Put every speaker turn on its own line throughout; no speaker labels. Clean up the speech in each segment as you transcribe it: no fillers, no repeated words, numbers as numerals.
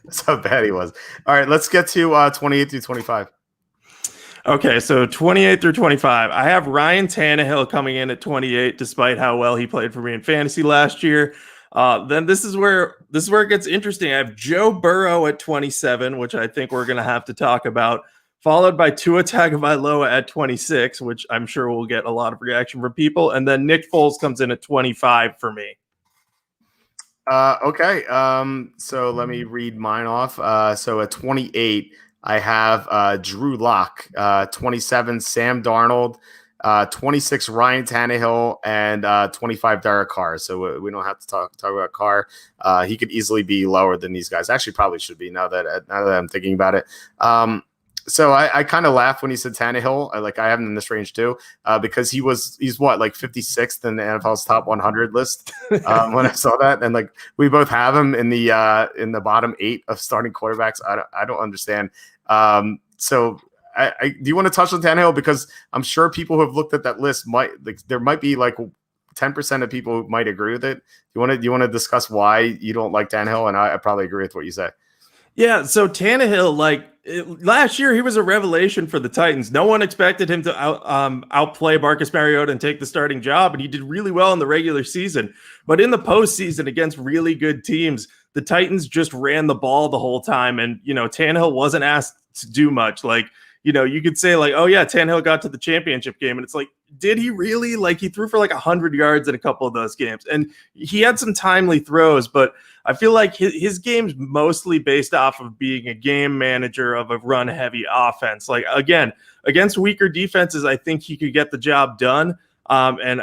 That's how bad he was. All right, let's get to 28 through 25.
Okay, so 28 through 25. I have Ryan Tannehill coming in at 28, despite how well he played for me in fantasy last year. Then this is where it gets interesting. I have Joe Burrow at 27, which I think we're going to have to talk about, followed by Tua Tagovailoa at 26, which I'm sure will get a lot of reaction from people. And then Nick Foles comes in at 25 for me.
Okay. So let me read mine off. So at 28, I have Drew Locke, 27, Sam Darnold, 26, Ryan Tannehill, and 25, Derek Carr. So we don't have to talk about Carr. He could easily be lower than these guys. Actually, probably should be now that I'm thinking about it. So I kind of laughed when he said Tannehill. I have him in this range too, because he's what, like 56th in the NFL's top 100 list when I saw that, and like we both have him in the bottom 8 of starting quarterbacks. I don't understand. So do you want to touch on Tannehill, because I'm sure people who have looked at that list there might be like 10% of people who might agree with it. Do you want to discuss why you don't like Tannehill? And I probably agree with what you say.
Yeah, so Tannehill, last year, he was a revelation for the Titans. No one expected him to outplay Marcus Mariota and take the starting job, and he did really well in the regular season. But in the postseason against really good teams, the Titans just ran the ball the whole time, and Tannehill wasn't asked to do much. You could say oh yeah, Tannehill got to the championship game, and it's like, did he really? He threw for 100 yards in a couple of those games, and he had some timely throws, but I feel like his game's mostly based off of being a game manager of a run-heavy offense. Again, against weaker defenses, I think he could get the job done. And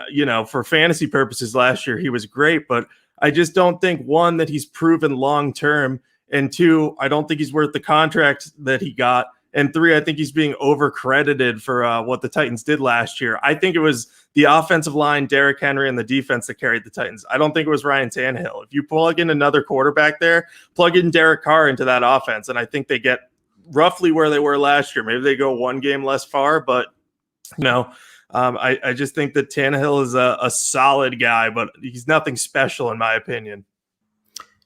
for fantasy purposes last year, he was great, but I just don't think, one, that he's proven long-term, and two, I don't think he's worth the contract that he got. And three, I think he's being overcredited for what the Titans did last year. I think it was the offensive line, Derrick Henry, and the defense that carried the Titans. I don't think it was Ryan Tannehill. If you plug in another quarterback there, plug in Derek Carr into that offense, and I think they get roughly where they were last year. Maybe they go one game less far, but I just think that Tannehill is a solid guy, but he's nothing special in my opinion.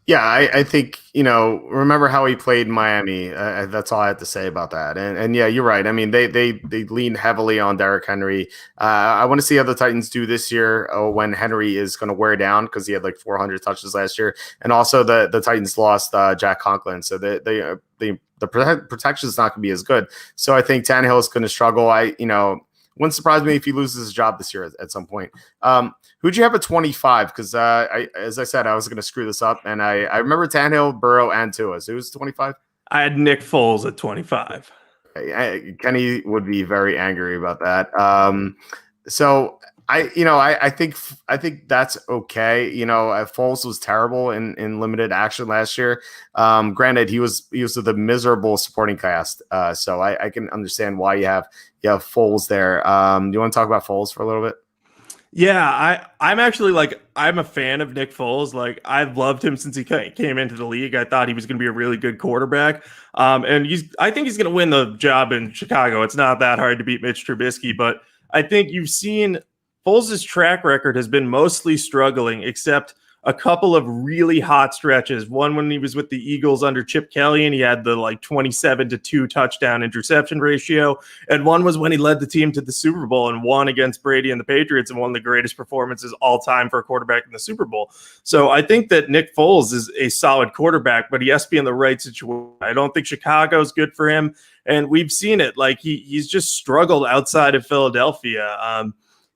Yeah, I think, remember how he played in Miami. That's all I have to say about that. And yeah, you're right. I mean, they lean heavily on Derrick Henry. I want to see how the Titans do this year when Henry is going to wear down, because he had 400 touches last year. And also the Titans lost Jack Conklin. So the protection is not going to be as good. So I think Tannehill is going to struggle. Wouldn't surprise me if he loses his job this year at some point. Who'd you have at 25? Because as I said, I was going to screw this up, and I remember Tannehill, Burrow, and Tua. So who's 25? I
had Nick Foles at 25.
Kenny would be very angry about that. So I think that's okay. Foles was terrible in limited action last year. Granted, he was with a miserable supporting cast. So I can understand why you have Foles there. Do you want to talk about Foles for a little bit?
Yeah, I'm actually I'm a fan of Nick Foles. I've loved him since he came into the league. I thought he was going to be a really good quarterback. And I think he's going to win the job in Chicago. It's not that hard to beat Mitch Trubisky, but I think you've seen Foles' track record has been mostly struggling, except a couple of really hot stretches. One when he was with the Eagles under Chip Kelly, and he had the 27-2 touchdown interception ratio. And one was when he led the team to the Super Bowl and won against Brady and the Patriots, and one of the greatest performances all time for a quarterback in the Super Bowl. So I think that Nick Foles is a solid quarterback, but he has to be in the right situation. I don't think Chicago's good for him. And we've seen it. He's just struggled outside of Philadelphia.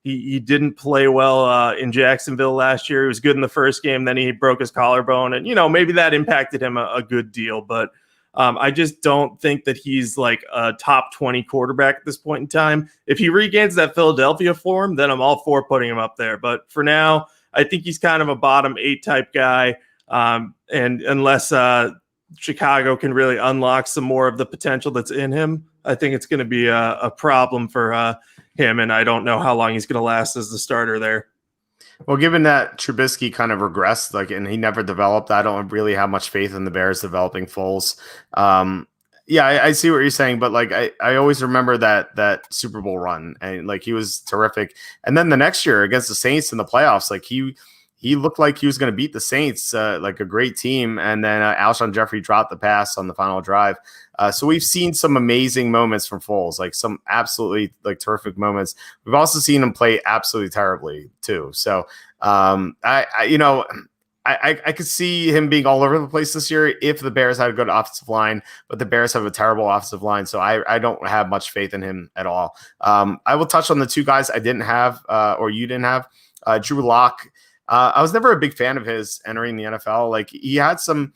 He didn't play well in Jacksonville last year. He was good in the first game. Then he broke his collarbone. And, maybe that impacted him a good deal. But I just don't think that he's a top 20 quarterback at this point in time. If he regains that Philadelphia form, then I'm all for putting him up there. But for now, I think he's kind of a bottom 8 type guy. And unless Chicago can really unlock some more of the potential that's in him, I think it's going to be a problem for him, and I don't know how long he's going to last as the starter there.
Well, given that Trubisky kind of regressed, and he never developed, I don't really have much faith in the Bears developing Foles. Yeah, I see what you're saying, but I always remember that Super Bowl run, and he was terrific. And then the next year against the Saints in the playoffs, he he looked like he was going to beat the Saints, like a great team. And then Alshon Jeffrey dropped the pass on the final drive. So we've seen some amazing moments from Foles, like some absolutely like terrific moments. We've also seen him play absolutely terribly too. So I could see him being all over the place this year if the Bears had a good offensive line, but the Bears have a terrible offensive line, so I don't have much faith in him at all. I will touch on the two guys I didn't have, or you didn't have. Drew Locke. I was never a big fan of his entering the NFL. Like he had some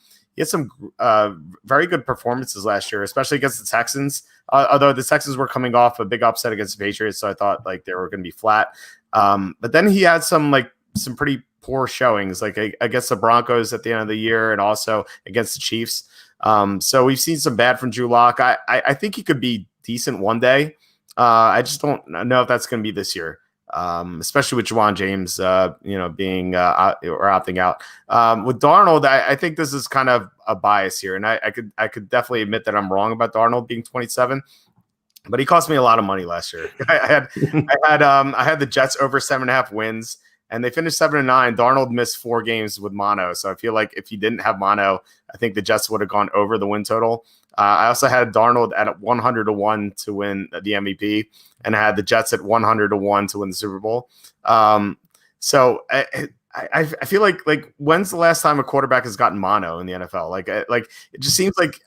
very good performances last year, especially against the Texans. Although the Texans were coming off a big upset against the Patriots, so I thought like they were going to be flat. But then he had some pretty poor showings, like against the Broncos at the end of the year, and also against the Chiefs. So we've seen some bad from Drew Locke. I think he could be decent one day. I just don't know if that's going to be this year. Especially with Juwan James, being or opting out. With Darnold, I think this is kind of a bias here, and I could definitely admit that I'm wrong about Darnold being 27, but he cost me a lot of money last year. I had the Jets over 7.5 wins, and they finished 7-9. Darnold missed 4 games with mono, so I feel like if he didn't have mono, I think the Jets would have gone over the win total. I also had Darnold at 100-1 to win the MVP, and I had the Jets at 100-1 to win the Super Bowl. So I feel like when's the last time a quarterback has gotten mono in the NFL? Like it just seems like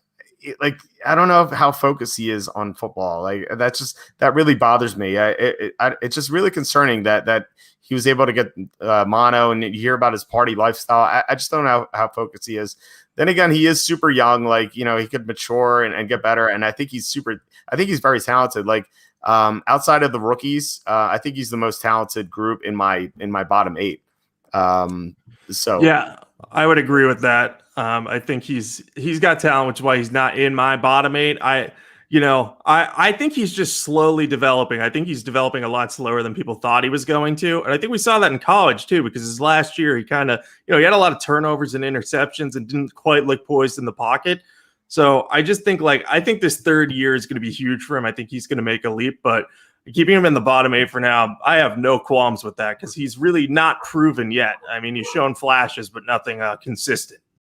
I don't know how focused he is on football. Like that really bothers me. It's just really concerning that he was able to get mono, and you hear about his party lifestyle. I just don't know how focused he is. Then again, he is super young. He could mature and get better. And I think he's very talented. Outside of the rookies, I think he's the most talented group in my bottom 8. So
yeah, I would agree with that. I think he's got talent, which is why he's not in my bottom 8. I think he's just slowly developing. I think he's developing a lot slower than people thought he was going to. And I think we saw that in college too, because his last year, he kind of, he had a lot of turnovers and interceptions and didn't quite look poised in the pocket. So I just think I think this third year is going to be huge for him. I think he's going to make a leap, but keeping him in the bottom 8 for now, I have no qualms with that because he's really not proven yet. I mean, he's shown flashes, but nothing consistent.